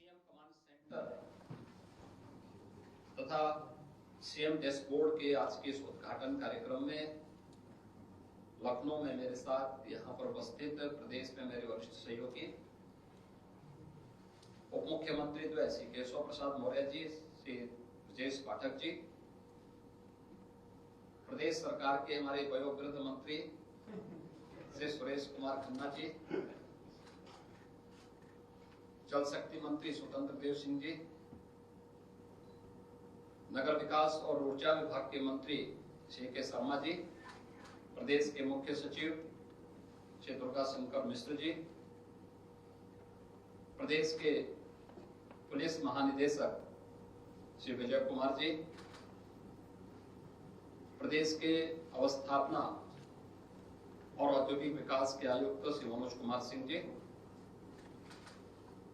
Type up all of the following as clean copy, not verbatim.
CM command centre तथा CM dashboard के आज के इस उद्घाटन कार्यक्रम में लखनऊ में मेरे साथ यहाँ पर उपस्थित प्रदेश में मेरे वरिष्ठ सहयोगी उप मुख्यमंत्री द्वय श्री केशव प्रसाद मौर्य जी, श्री ब्रजेश पाठक जी, प्रदेश सरकार के हमारे वयोवृद्ध मंत्री श्री सुरेश कुमार खन्ना जी, जल शक्ति मंत्री स्वतंत्र देव सिंह जी, नगर विकास और ऊर्जा विभाग के मंत्री श्री के शर्मा जी, प्रदेश के मुख्य सचिव श्री दुर्गा शंकर मिश्र जी, प्रदेश के पुलिस महानिदेशक श्री विजय कुमार जी, प्रदेश के अवस्थापना और औद्योगिक विकास के आयुक्त श्री मनोज कुमार सिंह जी,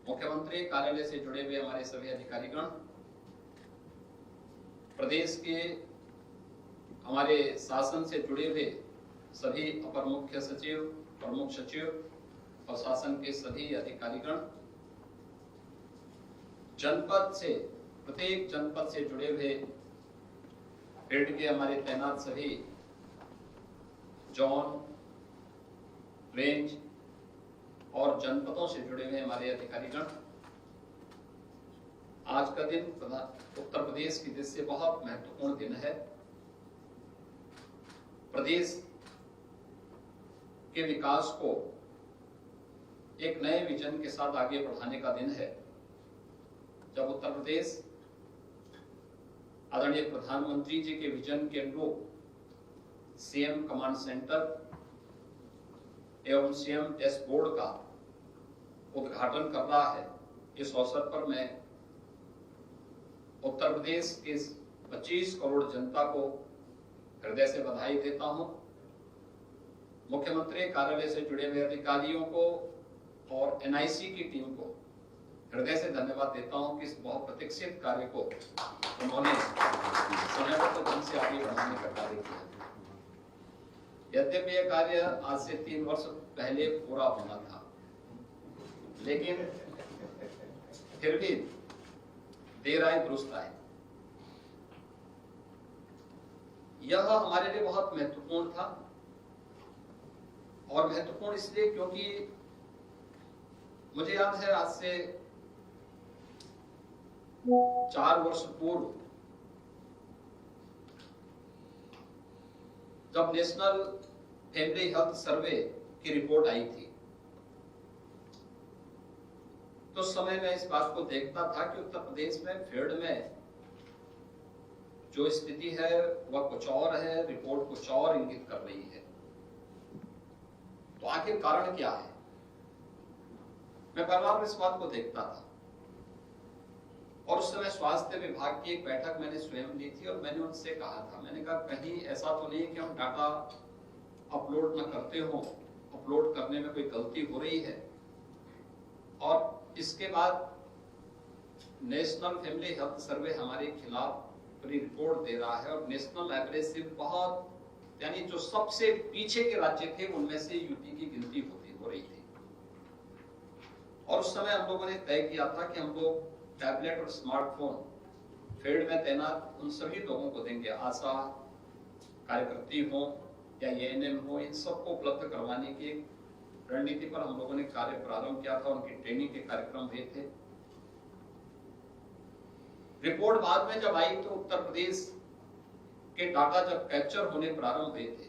मुख्यमंत्री कार्यालय से जुड़े हुए हमारे सभी अधिकारीगण, प्रदेश के हमारे शासन से जुड़े हुए सभी अपर मुख्य सचिव, प्रमुख सचिव और शासन के सभी अधिकारीगण, जनपद से प्रत्येक जनपद से जुड़े हुए फील्ड के हमारे तैनात सभी जोन, रेंज और जनपदों से जुड़े हुए हमारे अधिकारीगण, आज का दिन उत्तर प्रदेश की दृष्टि से बहुत महत्वपूर्ण दिन है। प्रदेश के विकास को एक नए विजन के साथ आगे बढ़ाने का दिन है, जब उत्तर प्रदेश आदरणीय प्रधानमंत्री जी के विजन के अनुरूप सीएम कमांड सेंटर एवं सीएम डैशबोर्ड का उद्घाटन कर रहा है। इस अवसर पर मैं उत्तर प्रदेश के 25 करोड़ जनता को हृदय से बधाई देता हूं। मुख्यमंत्री कार्यालय से जुड़े हुए अधिकारियों को और एनआईसी की टीम को हृदय से धन्यवाद देता हूं कि इस बहुप्रतीक्षित कार्य को उन्होंने समयबद्ध ढंग से आगे बढ़ाने का कार्य किया। यद्यपि यह कार्य आज से 3 वर्ष पहले पूरा होना था, लेकिन फिर भी देर आए दुरुस्त आए। यह हमारे लिए बहुत महत्वपूर्ण था, और महत्वपूर्ण इसलिए क्योंकि मुझे याद है आज से 4 वर्ष पूर्व जब नेशनल फैमिली हेल्थ सर्वे की रिपोर्ट आई थी, तो उस समय मैं इस बात को देखता था कि उत्तर प्रदेश में फील्ड में जो स्थिति है वह कुछ और है, रिपोर्ट कुछ और इंगित कर रही है। तो आखिर कारण क्या है? मैं बार-बार इस बात को देखता था, और उस समय स्वास्थ्य विभाग की एक बैठक मैंने स्वयं ली थी और मैंने उनसे कहा था, मैंने कहा कहीं ऐसा तो नहीं कि हम डाटा अपलोड न करते हो, अपलोड करने में कोई गलती हो रही है। और इसके बाद नेशनल फैमिली हेल्थ सर्वे हमारे खिलाफ पूरी रिपोर्ट दे रहा है, और नेशनल एवरेज से बहुत, यानी जो सबसे पीछे के राज्य थे उनमें से यूपी की गिनती हो रही थी। और उस समय हम लोगों ने तय किया था कि हम लोग टैबलेट और स्मार्टफोन फील्ड में तैनात उन सभी लोगों को देंगे, आशा कार्यकर्ती हो या एएनएम हो, इन सबको उपलब्ध करवाने की एक रणनीति पर हम लोगों ने कार्य प्रारंभ किया था। उनकी ट्रेनिंग के कार्यक्रम हुए थे। रिपोर्ट बाद में जब आई तो उत्तर प्रदेश के डाटा जब कैप्चर होने प्रारंभ हुए थे,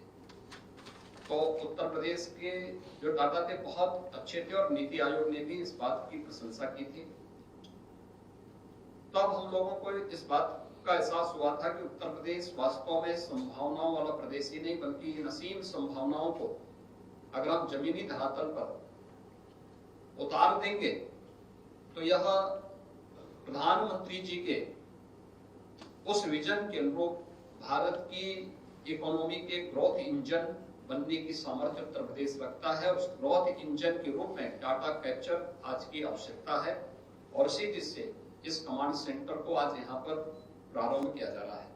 तो उत्तर प्रदेश के जो डाटा थे बहुत अच्छे थे, और नीति आयोग ने भी इस बात की प्रशंसा की थी। तब हम लोगों को इस बात का एहसास हुआ था कि उत्तर प्रदेश वास्तव में संभावनाओं वाला प्रदेश ही नहीं, बल्कि इन असीम संभावनाओं को अगर हम जमीनी धरातल पर उतार देंगे तो यह प्रधानमंत्री जी के उस विजन के अनुरूप भारत की इकोनॉमी के ग्रोथ इंजन बनने की सामर्थ्य उत्तर प्रदेश रखता है। उस ग्रोथ इंजन के रूप में डाटा कैप्चर आज की आवश्यकता है, और इसी दृष्टि से इस कमांड सेंटर को आज यहाँ पर प्रारंभ किया जा रहा है।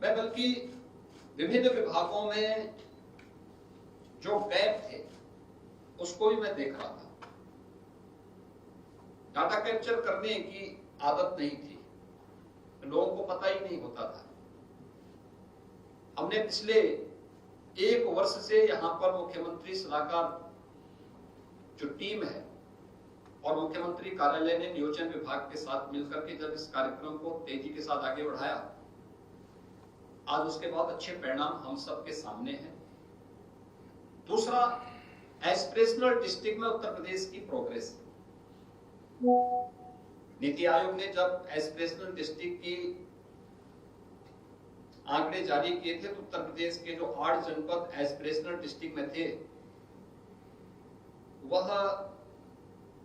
मैं बल्कि विभिन्न विभागों में जो गैप थे उसको भी मैं देख रहा था। डाटा कैप्चर करने की आदत नहीं थी, लोगों को पता ही नहीं होता था। हमने पिछले 1 वर्ष से यहां पर मुख्यमंत्री सलाहकार जो टीम है और मुख्यमंत्री कार्यालय ने नियोजन विभाग के साथ मिलकर के जब इस कार्यक्रम को तेजी के साथ आगे बढ़ाया, आज उसके बाद अच्छे परिणाम हम सबके सामने हैं। दूसरा, एस्पिरेशनल डिस्ट्रिक्ट में उत्तर प्रदेश की प्रोग्रेस। नीति आयोग ने जब एस्पिरेशनल डिस्ट्रिक्ट की आंकड़े जारी किए थे तो उत्तर प्रदेश के जो 8 जनपद एस्पिरेशनल डिस्ट्रिक्ट में थे वह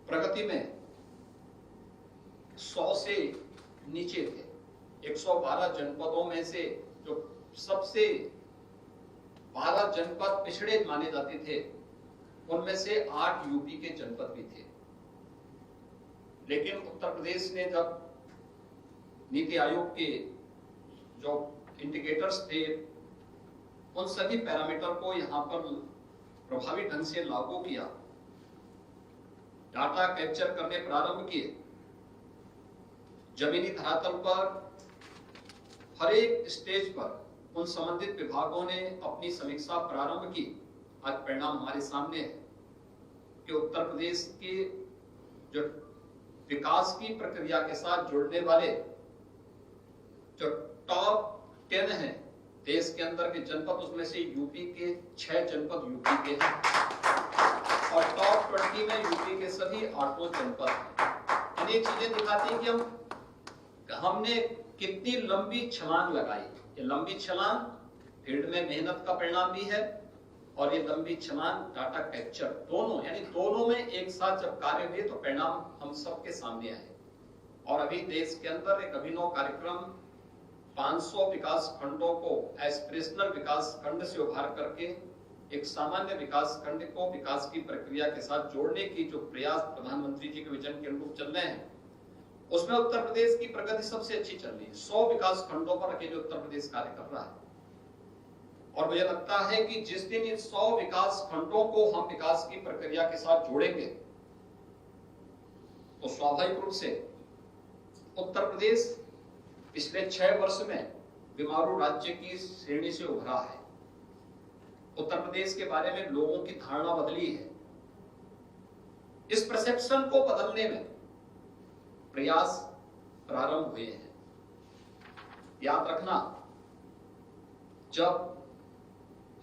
प्रगति में 100 से नीचे थे। 112 जनपदों में से जो सबसे 12 जनपद पिछड़े माने जाते थे उनमें से 8 यूपी के जनपद भी थे। लेकिन उत्तर प्रदेश ने जब नीति आयोग के जो इंडिकेटर्स थे उन सभी पैरामीटर को यहां पर प्रभावी ढंग से लागू किया, डाटा कैप्चर करने प्रारंभ किए, जमीनी धरातल पर हर एक स्टेज पर उन संबंधित विभागों ने अपनी समीक्षा प्रारंभ की। आज परिणाम हमारे सामने है कि उत्तर प्रदेश के जो विकास की प्रक्रिया के साथ जुड़ने वाले जो टॉप 10 हैं देश के अंदर के जनपद, उसमें से यूपी के 6 जनपद यूपी के हैं और टॉप 20 में यूपी के सभी 8 जनपद हैं। ये चीजें दिखाती हैं कि हमने कितनी लंबी छलांग लगाई। ये लंबी छलांग फील्ड में मेहनत का परिणाम भी है और ये लंबी छलांग डाटा कैप्चर, दोनों यानी दोनों में एक साथ जब कार्य हुए तो परिणाम हम सबके सामने आए। और अभी देश के अंदर एक अभिनव कार्यक्रम 500 विकास खंडों को एस्पिरेशनल विकास खंड से उभार करके एक सामान्य विकास खंड को विकास की प्रक्रिया के साथ जोड़ने की जो प्रयास प्रधानमंत्री जी के विजन के अनुरूप चल रहे हैं, उसमें उत्तर प्रदेश की प्रगति सबसे अच्छी चल रही है। 100 विकास खंडों पर अकेले उत्तर प्रदेश कार्य कर रहा है और मुझे लगता है कि जिस दिन इन 100 विकास खंडों को हम विकास की प्रक्रिया के साथ जोड़ेंगे तो स्वाभाविक रूप से उत्तर प्रदेश पिछले 6 वर्ष में बीमारू राज्य की श्रेणी से उभरा है। उत्तर प्रदेश के बारे में लोगों की धारणा बदली है। इस परसेप्शन को बदलने में प्रयास प्रारंभ हुए हैं। याद रखना, जब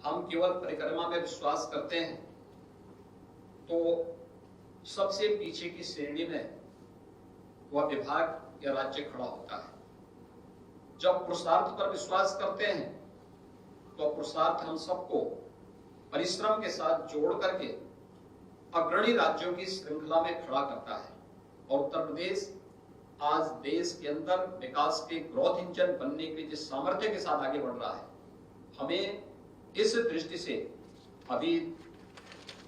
हम केवल परिक्रमा में विश्वास करते हैं तो सबसे पीछे की श्रेणी में वह विभाग या राज्य खड़ा होता है। जब पुरुषार्थ पर विश्वास करते हैं तो पुरुषार्थ हम सबको परिश्रम के साथ जोड़ करके अग्रणी राज्यों की श्रृंखला में खड़ा करता है और उत्तर प्रदेश आज देश के अंदर विकास के ग्रोथ इंजन बनने के जिस सामर्थ्य के साथ आगे बढ़ रहा है, हमें इस दृष्टि से अभी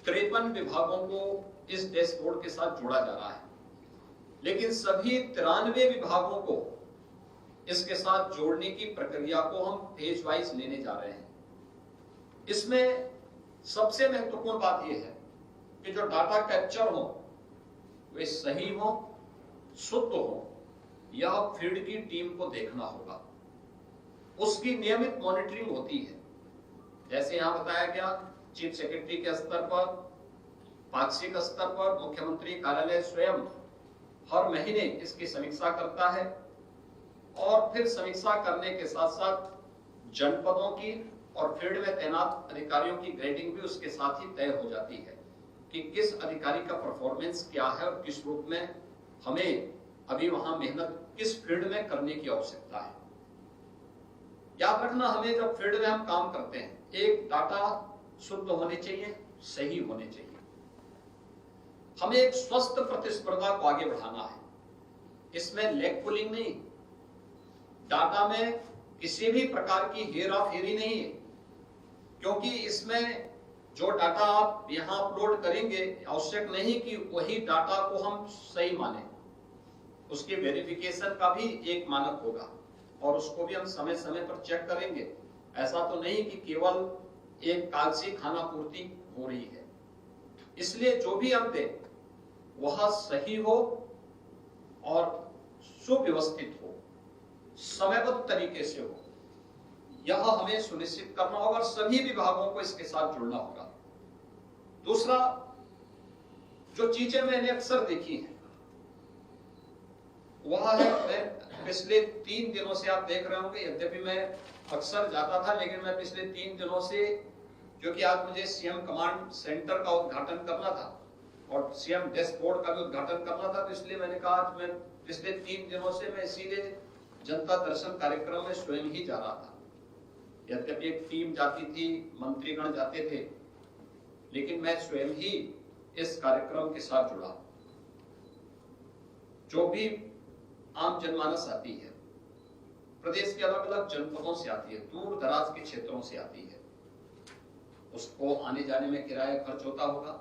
53 विभागों को इस डैशबोर्ड के साथ जोड़ा जा रहा है, लेकिन सभी 93 विभागों को इसके साथ जोड़ने की प्रक्रिया को हम फेज वाइज लेने जा रहे हैं। इसमें सबसे महत्वपूर्ण बात यह है कि जो डाटा कैप्चर हो वे सही हो, शुद्ध हो, यह फील्ड की टीम को देखना होगा। उसकी नियमित मॉनिटरिंग होती है। जैसे यहां बताया गया, चीफ सेक्रेटरी के स्तर पर, पाक्षिक स्तर पर मुख्यमंत्री कार्यालय स्वयं हर महीने इसकी समीक्षा करता है और फिर समीक्षा करने के साथ साथ जनपदों की और फील्ड में तैनात अधिकारियों की ग्रेडिंग भी उसके साथ ही तय हो जाती है कि किस अधिकारी का परफॉर्मेंस क्या है और किस रूप में हमें अभी वहां मेहनत किस फील्ड में करने की आवश्यकता है। याद रखना, हमें जब फील्ड में हम काम करते हैं, एक डाटा शुद्ध होने चाहिए, सही होने चाहिए। हमें एक स्वस्थ प्रतिस्पर्धा को आगे बढ़ाना है। इसमें लेग पुलिंग नहीं, डाटा में किसी भी प्रकार की हेरा फेरी नहीं है, क्योंकि इसमें जो डाटा आप यहां अपलोड करेंगे आवश्यक नहीं कि वही डाटा को हम सही माने। उसके वेरिफिकेशन का भी एक मानक होगा और उसको भी हम समय समय पर चेक करेंगे। ऐसा तो नहीं कि केवल एक कागजी खाना पूर्ति हो रही है। इसलिए जो भी हम दें वह सही हो, और सुव्यवस्थित हो, समयबद्ध तरीके से हो, यह हमें सुनिश्चित करना होगा और सभी विभागों को इसके साथ जुड़ना होगा। दूसरा, जो चीजें मैंने अक्सर देखी हैं वह है, मैं पिछले 3 दिनों से, आप देख रहे होंगे, यद्यपि मैं अक्सर जाता था लेकिन मैं पिछले 3 दिनों से, क्योंकि आज मुझे सीएम कमांड सेंटर का उद्घाटन करना था और सीएम डैशबोर्ड का भी उद्घाटन करना था, तो इसलिए मैंने कहा आज मैं पिछले 3 दिनों से मैं इसीलिए जनता दर्शन कार्यक्रम में स्वयं ही जा रहा था। यद्यपि एक टीम जाती थी, मंत्रीगण जाते थे, लेकिन मैं स्वयं ही इस कार्यक्रम के साथ जुड़ा। जो भी आम जनमानस आती है, प्रदेश के अलग अलग जनपदों से आती है, दूर दराज के क्षेत्रों से आती है, उसको आने जाने में किराया खर्च होता होगा,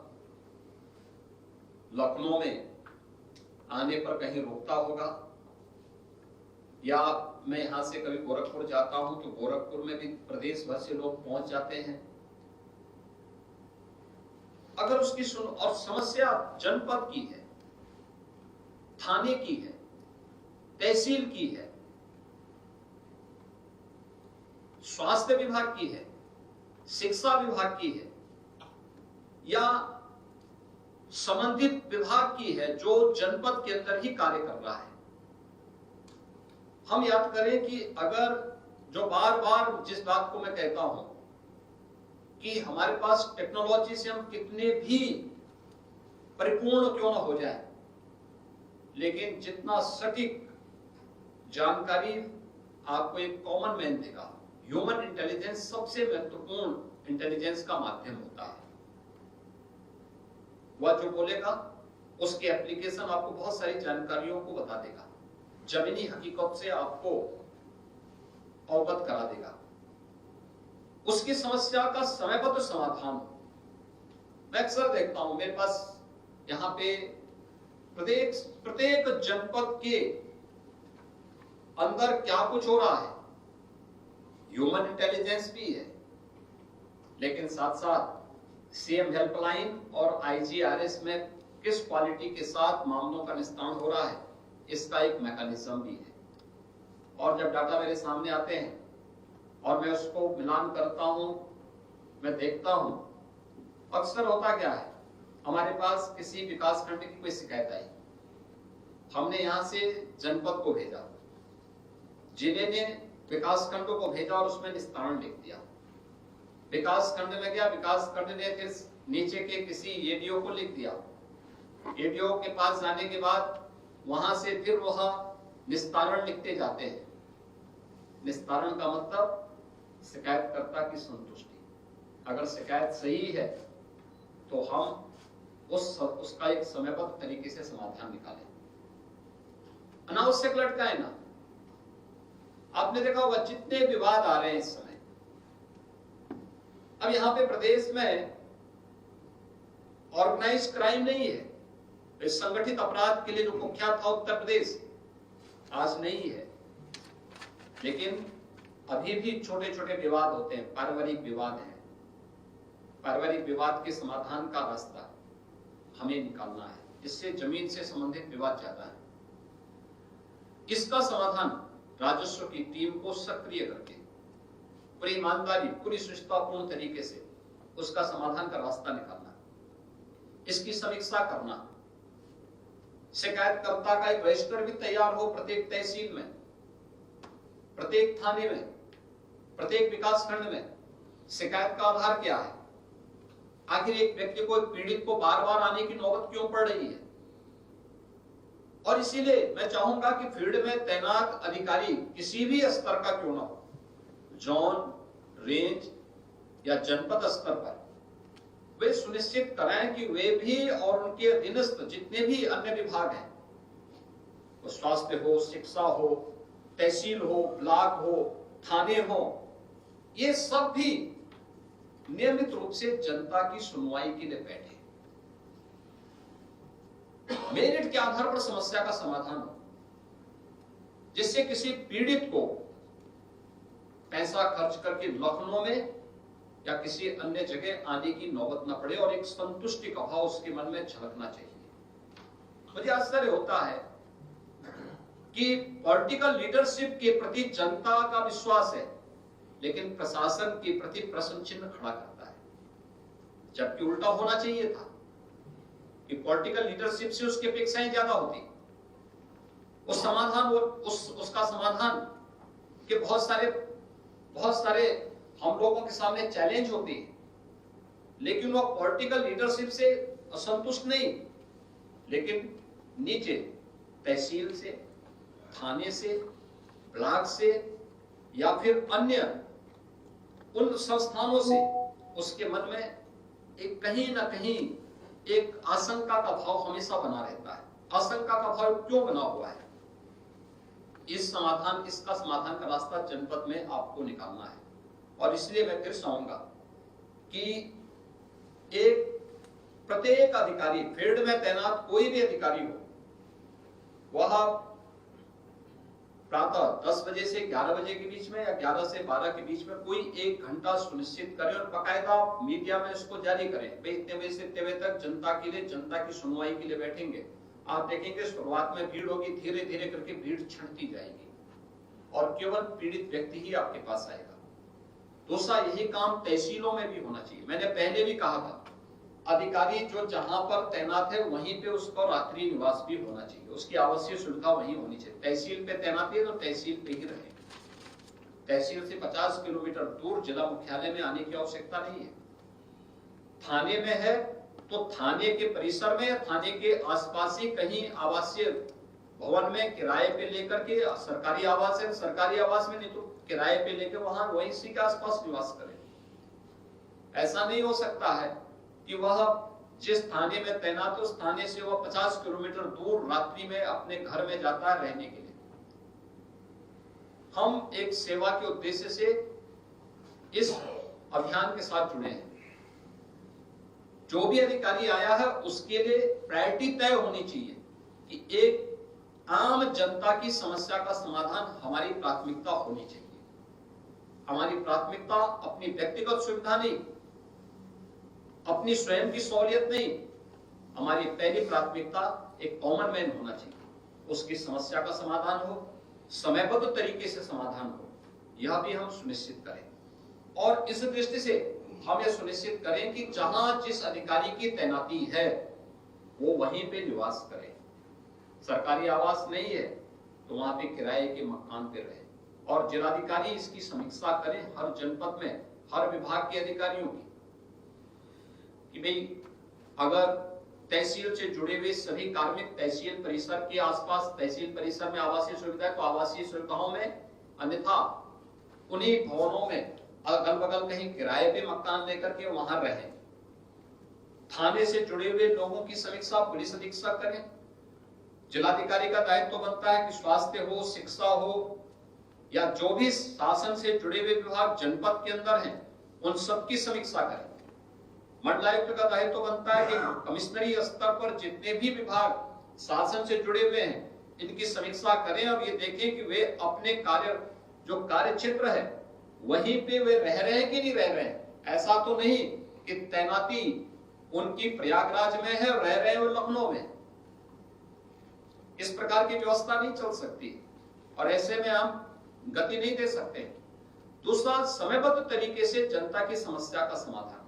लखनऊ में आने पर कहीं रुकता होगा, या मैं यहां से कभी गोरखपुर जाता हूं तो गोरखपुर में भी प्रदेश भर से लोग पहुंच जाते हैं। अगर उसकी और समस्या जनपद की है, थाने की है, तहसील की है, स्वास्थ्य विभाग की है, शिक्षा विभाग की है, या संबंधित विभाग की है जो जनपद के अंदर ही कार्य कर रहा है, हम याद करें कि अगर, जो बार बार जिस बात को मैं कहता हूं कि हमारे पास टेक्नोलॉजी से हम कितने भी परिपूर्ण क्यों ना हो जाए, लेकिन जितना सटीक जानकारी आपको एक कॉमन मैन देगा, ह्यूमन इंटेलिजेंस सबसे महत्वपूर्ण इंटेलिजेंस का माध्यम होता है। वह जो बोलेगा उसके एप्लीकेशन आपको बहुत सारी जानकारियों को बता देगा, जमीनी हकीकत से आपको अवगत करा देगा, उसकी समस्या का समयबद्ध समाधान। मैं अक्सर देखता हूं, मेरे पास यहाँ पे प्रत्येक जनपद के अंदर क्या कुछ हो रहा है, ह्यूमन इंटेलिजेंस भी है, लेकिन साथ साथ सीएम हेल्पलाइन और आईजीआरएस में किस क्वालिटी के साथ मामलों का निस्तारण हो रहा है, इसका एक मैकेनिज्म भी है। और जब डाटा मेरे सामने आते हैं और मैं उसको मिलान करता हूं, मैं देखता हूं, अक्सर होता क्या है, हमारे पास किसी विकास खंड की कोई शिकायत आई, हमने यहां से जनपद को भेजा, जिले ने विकास खंडों को भेजा और उसमें निस्तारण लिख दिया, विकास खंड में गया, विकास खंड ने फिर नीचे के किसी एडीओ को लिख दिया, एडीओ के पास जाने के बाद वहां से फिर वह निस्तारण लिखते जाते हैं। निस्तारण का मतलब शिकायतकर्ता की संतुष्टि। अगर शिकायत सही है तो हम उसका एक समयबद्ध तरीके से समाधान निकालें, अनावश्यक लटकाए ना। आपने देखा होगा जितने विवाद आ रहे हैं इस समय, अब यहां पे प्रदेश में ऑर्गेनाइज्ड क्राइम नहीं है, इस संगठित अपराध के लिए जो कुख्यात था उत्तर प्रदेश, आज नहीं है, लेकिन अभी भी छोटे छोटे विवाद होते हैं, पारिवारिक विवाद है। पारिवारिक विवाद के समाधान का रास्ता हमें निकालना है, इससे जमीन से संबंधित विवाद ज्यादा है। इसका समाधान राजस्व की टीम को सक्रिय करके पूरी ईमानदारी, पूरी सुचितापूर्ण तरीके से उसका समाधान का रास्ता निकालना, इसकी समीक्षा करना, शिकायतकर्ता का एक रजिस्टर भी तैयार हो प्रत्येक तहसील में, प्रत्येक थाने में, प्रत्येक विकास खंड में। शिकायत का आधार क्या है, आखिर एक व्यक्ति को, एक पीड़ित को बार बार आने की नौबत क्यों पड़ रही है। और इसीलिए मैं चाहूंगा कि फील्ड में तैनात अधिकारी किसी भी स्तर का क्यों ना हो, जोन, रेंज या जनपद स्तर पर, वे सुनिश्चित कराएं कि वे भी और उनके अधीनस्थ जितने भी अन्य विभाग हैं, वो स्वास्थ्य हो, शिक्षा हो, तहसील हो, ब्लॉक हो, थाने हो, ये सब भी नियमित रूप से जनता की सुनवाई के लिए बैठे, मेरिट के आधार पर समस्या का समाधान हो, जिससे किसी पीड़ित को पैसा खर्च करके लखनऊ में या किसी अन्य जगह आने की नौबत न पड़े और एक संतुष्टि का भाव उसके मन में झलकना चाहिए। मुझे आश्चर्य होता है कि पॉलिटिकल लीडरशिप के प्रति जनता का विश्वास है, लेकिन प्रशासन के प्रति प्रश्न चिन्ह खड़ा करता है, जबकि उल्टा होना चाहिए था कि पॉलिटिकल लीडरशिप से उसकी अपेक्षाएं ज्यादा होती। उसका समाधान के बहुत सारे हम लोगों के सामने चैलेंज होते हैं, लेकिन वह पॉलिटिकल लीडरशिप से असंतुष्ट नहीं, लेकिन नीचे तहसील से, थाने से, ब्लॉक से या फिर अन्य उन संस्थानों से उसके मन में एक कहीं ना कहीं एक आशंका का भाव हमेशा बना रहता है। आशंका का भाव क्यों बना हुआ है? इसका समाधान का रास्ता जनपद में आपको निकालना है। और इसलिए मैं फिर चाहूंगा कि प्रत्येक अधिकारी, फील्ड में तैनात कोई भी अधिकारी हो, वह प्रातः 10 बजे से 11 बजे के बीच में या 11 से 12 के बीच में कोई 1 घंटा सुनिश्चित करें और बाकायदा मीडिया में इसको जारी करें। भाई इतने बजे से इतने बजे तक जनता के लिए, जनता की सुनवाई के लिए बैठेंगे। आप देखेंगे शुरुआत में भीड़ होगी, धीरे धीरे करके भीड़ छंटती जाएगी और केवल पीड़ित व्यक्ति ही आपके पास आएगा। दूसरा, यही काम तहसीलों में भी होना चाहिए। मैंने पहले भी कहा था, अधिकारी जो जहां पर तैनात है वहीं पे उसको रात्रि निवास भी होना चाहिए, उसकी आवश्यक सुविधा वहीं होनी चाहिए। तहसील पे तैनाती है तो तहसील पे ही रहे। तहसील से 50 किलोमीटर दूर जिला मुख्यालय में आने की आवश्यकता नहीं है। थाने में है तो थाने के परिसर में, थाने के आसपास ही कहीं आवासीय भवन में किराए पे लेकर के, सरकारी आवास है सरकारी आवास में, नहीं तो किराए पे लेकर वहां वहीं इसी के आसपास निवास करें। ऐसा नहीं हो सकता है कि वह जिस थाने में तैनात है उस थाने से वह 50 किलोमीटर दूर रात्रि में अपने घर में जाता है रहने के लिए। हम एक सेवा के उद्देश्य से इस अभियान के साथ जुड़े हैं। जो भी अधिकारी आया है उसके लिए प्रायोरिटी तय होनी चाहिए कि एक आम जनता की समस्या का समाधान हमारी प्राथमिकता होनी चाहिए। हमारी प्राथमिकता अपनी व्यक्तिगत सुविधा नहीं, अपनी स्वयं की सहूलियत नहीं, हमारी पहली प्राथमिकता एक कॉमन मैन होना चाहिए। उसकी समस्या का समाधान हो, समयबद्ध तरीके से समाधान हो, यह भी हम सुनिश्चित करें। और इस दृष्टि से हम यह सुनिश्चित करें कि जहां जिस अधिकारी की तैनाती है वो वहीं पे निवास करे। सरकारी आवास नहीं है तो वहां पे किराए के मकान पे रहे। और जिलाधिकारी इसकी समीक्षा करें हर जनपद में, हर विभाग के अधिकारियों की, कि भाई अगर तहसील से जुड़े हुए सभी कार्मिक तहसील परिसर के आसपास, तहसील परिसर में आवासीय सुविधा है तो आवासीय सुविधाओं में, अन्यथा उन्हीं भवनों में अगल बगल कहीं किराए पे मकान लेकर के वहां रहें। थाने से जुड़े हुए लोगों की समीक्षा पुलिस अधीक्षक करें। जिलाधिकारी का दायित्व तो बनता है कि स्वास्थ्य हो, शिक्षा हो, या जो भी शासन से जुड़े हुए विभाग जनपद के अंदर हैं उन सबकी समीक्षा करें। मंडलायुक्त का दायित्व तो बनता है कि कमिश्नरी स्तर पर जितने भी विभाग शासन से जुड़े हुए हैं इनकी समीक्षा करें और ये देखें कि वे अपने कार्य क्षेत्र है वहीं पे वे रह रहे हैं कि नहीं रह रहे हैं। ऐसा तो नहीं कि तैनाती उनकी प्रयागराज में है, रह रहे हैं वो लखनऊ में। इस प्रकार की व्यवस्था नहीं चल सकती और ऐसे में हम गति नहीं दे सकते। दूसरा, समयबद्ध तरीके से जनता की समस्या का समाधान।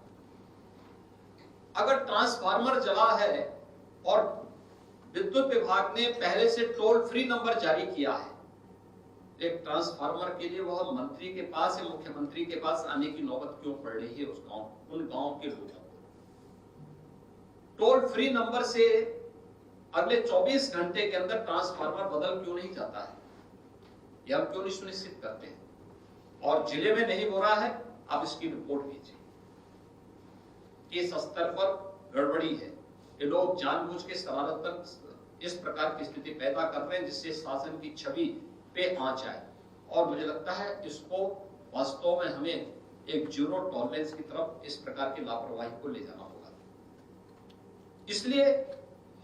अगर ट्रांसफार्मर जला है और विद्युत विभाग ने पहले से टोल फ्री नंबर जारी किया है, एक ट्रांसफार्मर के लिए वह मंत्री के पास या मुख्यमंत्री के पास आने की नौबत क्यों पड़ रही है? उन गांव के लोगों को टोल फ्री नंबर से अगले 24 घंटे के अंदर ट्रांसफार्मर बदल क्यों नहीं जाता है? यह हम क्यों नहीं सुनिश्चित करते हैं? और जिले में नहीं हो रहा है, आप इसकी रिपोर्ट कीजिए। इस स्तर पर गड़बड़ी है। ये लोग जानबूझ के शरारतन इस प्रकार की स्थिति पैदा कर रहे हैं जिससे शासन की छवि पे आंच आए। और मुझे लगता है इसको वास्तव में हमें एक जीरो टॉलरेंस की तरफ इस प्रकार की लापरवाही को ले जाना होगा। इसलिए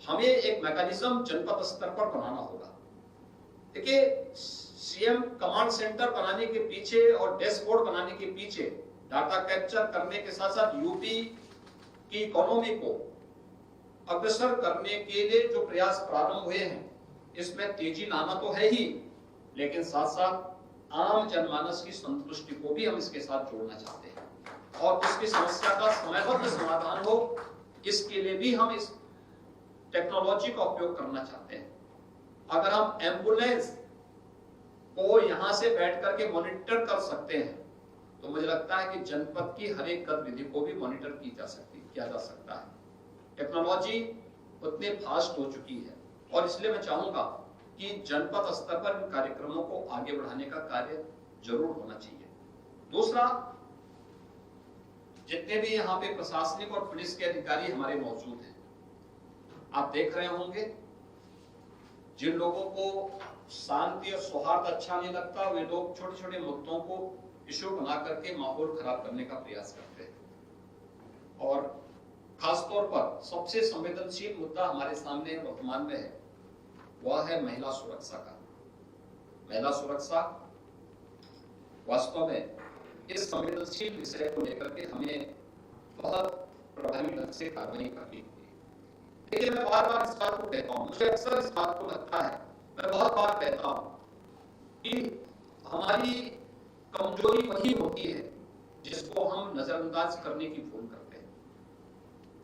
हमें एक मैकेनिज्म जनपद स्तर पर बनाना होगा। देखिए, सीएम कमांड सेंटर बनाने के पीछे और डैशबोर्ड बनाने के पीछे डाटा कैप्चर करने के साथ साथ यूपी की इकोनॉमी को अग्रसर करने के लिए जो प्रयास प्रारंभ हुए हैं, इसमें तेजी लाना तो है ही, लेकिन साथ साथ आम जनमानस की संतुष्टि को भी हम इसके साथ जोड़ना चाहते हैं और उसकी समस्या का समयबद्ध समाधान हो, इसके लिए भी हम इस टेक्नोलॉजी का उपयोग करना चाहते हैं। अगर हम एम्बुलेंस को यहां से बैठ करके मॉनिटर कर सकते हैं तो मुझे लगता है कि जनपद की हर एक गतिविधि को भी मॉनिटर किया जा सकता है। टेक्नोलॉजी उतनी फास्ट हो चुकी है और इसलिए मैं चाहूंगा कि जनपद स्तर पर इन कार्यक्रमों को आगे बढ़ाने का कार्य जरूर होना चाहिए। दूसरा, जितने भी यहाँ पे प्रशासनिक और पुलिस के अधिकारी हमारे मौजूद हैं, आप देख रहे होंगे जिन लोगों को शांति और सौहार्द अच्छा नहीं लगता, वे लोग छोटे छोटे मुद्दों को इश्यू बना करके माहौल खराब करने का प्रयास करते हैं और खासतौर पर सबसे संवेदनशील मुद्दा हमारे सामने वर्तमान में है, वह है महिला सुरक्षा का। महिला सुरक्षा वास्तव में इस संवेदनशील विषय को लेकर के हमें बहुत प्रभावी ढंग से कार्रवाई करनी होगी। देखिए, मैं बार बार इस बात को कहता हूं, मुझे अक्सर इस बात को लगता है, मैं बहुत बार कहता हूं कि हमारी कमजोरी वही होती है जिसको हम नजरअंदाज करने की भूल करते हैं।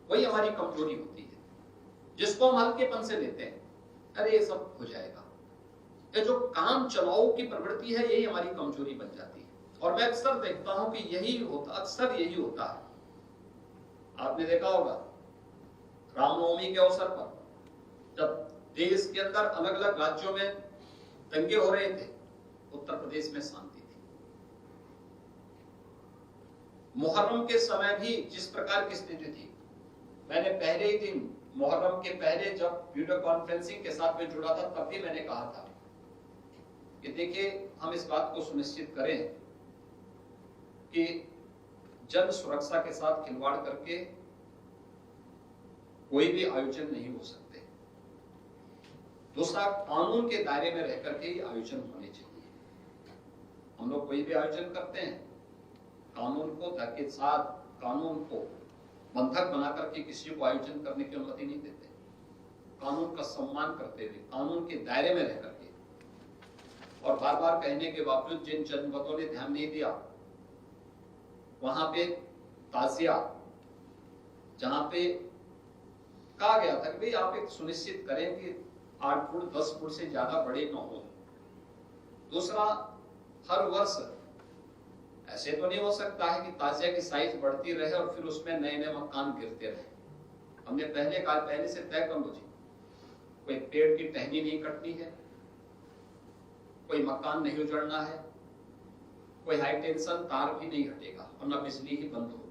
वही हमारी कमजोरी होती है जिसको हम हल्केपन से लेते हैं, अरे ये सब हो जाएगा। ये जो काम चलाओ की प्रवृत्ति है, यही हमारी कमजोरी बन जाती है और मैं अक्सर देखता हूं कि अक्सर यही होता है। आपने देखा होगा रामनवमी के अवसर पर जब देश के अंदर अलग अलग राज्यों में दंगे हो रहे थे, उत्तर प्रदेश में शांति थी। मुहर्रम के समय भी जिस प्रकार की स्थिति थी, मैंने पहले ही दिन मुहर्रम के पहले जब वीडियो कॉन्फ्रेंसिंग के साथ में जुड़ा था, तब भी मैंने कहा था कि देखिए, हम इस बात को सुनिश्चित करें कि जन सुरक्षा के साथ खिलवाड़ करके कोई भी आयोजन नहीं हो सकते। दूसरा, कानून के दायरे में रह करके ही आयोजन होने चाहिए। हम लोग कोई भी आयोजन करते हैं, कानून को के साथ कानून को बंधक बना करके किसी को आयोजन करने की अनुमति नहीं देते। कानून का सम्मान करते हुए, कानून के दायरे में रह करके, और बार बार कहने के बावजूद जिन जनपदों ने ध्यान नहीं दिया, वहां पे ताजिया, जहां पे कहा गया था कि भाई आप एक सुनिश्चित करें कि 8 फुट 10 फुट से ज्यादा बड़े न हो। दूसरा, हर वर्ष ऐसे तो नहीं हो सकता है कि ताजिया की साइज बढ़ती रहे और फिर उसमें नए नए मकान गिरते रहे। हमने पहले से तय कर लो जी, कोई पेड़ की टहनी नहीं कटनी है, कोई मकान नहीं उजड़ना है, कोई हाई टेंशन तार भी नहीं हटेगा और न बिजली ही बंद होगी।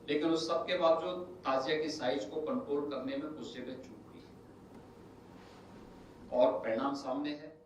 लेकिन उस सब के बावजूद ताजिया की साइज को कंट्रोल करने में कुछ जगह चूक हुई और परिणाम सामने है।